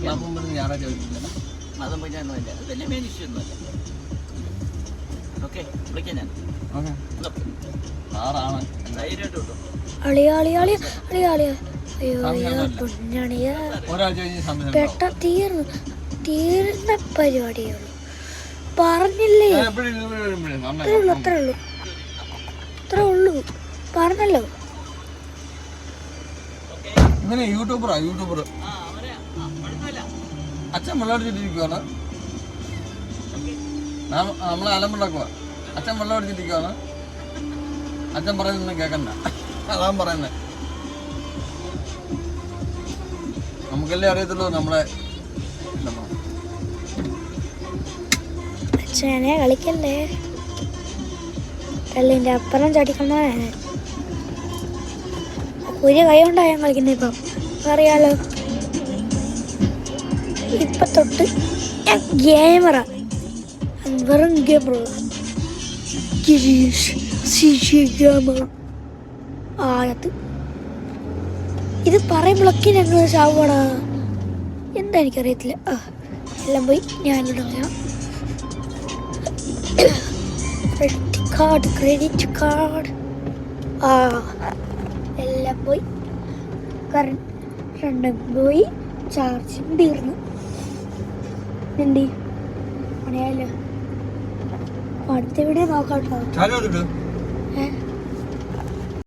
ഞായറാഴ്ച വരില്ല. അതും ഞാനൊന്നുമില്ല, അത് വലിയ മെയിൻ ഇഷ്യൂ ഒന്നുമല്ല. ഓക്കെ, വിളിക്കാം ഞാൻ. ധൈര്യമായിട്ട് കിട്ടും. പെട്ട തീർന്ന പരിപാടിയുള്ളൂ. പറഞ്ഞില്ലേ, അത്രേ ഉള്ളൂ പറഞ്ഞല്ലോ. ഇങ്ങനെ യൂട്യൂബർ അച്ഛൻ വെള്ളമടിച്ചിട്ടിരിക്കുവാണ്. നമ്മളെ അലമ്പുണ്ടാക്കുക. അച്ഛൻ വെള്ളമടിച്ചിട്ടിരിക്കുവാണ്. അച്ഛൻ പറയുന്നൊന്നും കേൾക്കണ്ട, അതാണ് പറയുന്നത്. നമുക്കല്ലേ അറിയത്തുള്ളൂ നമ്മളെ. അച്ഛനെ കളിക്കല്ലേ, കല്ലിൻ്റെ അപ്പുറം ചടിക്കണേ. ഒരു കൈ കൊണ്ടാ ഞാൻ കളിക്കുന്നത്. ഇപ്പം അറിയാലോ, ഇപ്പൊ തൊട്ട് ഞാൻ ഗെയിമറാ, വെറും ഗെയിമറുള്ള ആയത്. ഇത് പറയുമ്പോഴൊക്കെ ഞങ്ങൾ ചാവണ എന്താ എനിക്കറിയത്തില്ല. എല്ലാം പോയി ഞാനിവിടെ പറയാം. ക്രെഡിറ്റ് കാർഡ് എല്ലാം പോയി, കറണ്ട് പോയി, ചാർജും തീർന്നു. എന്തി പണിയാലോ, അടുത്ത വീഡിയോ നോക്കാട്ടോ.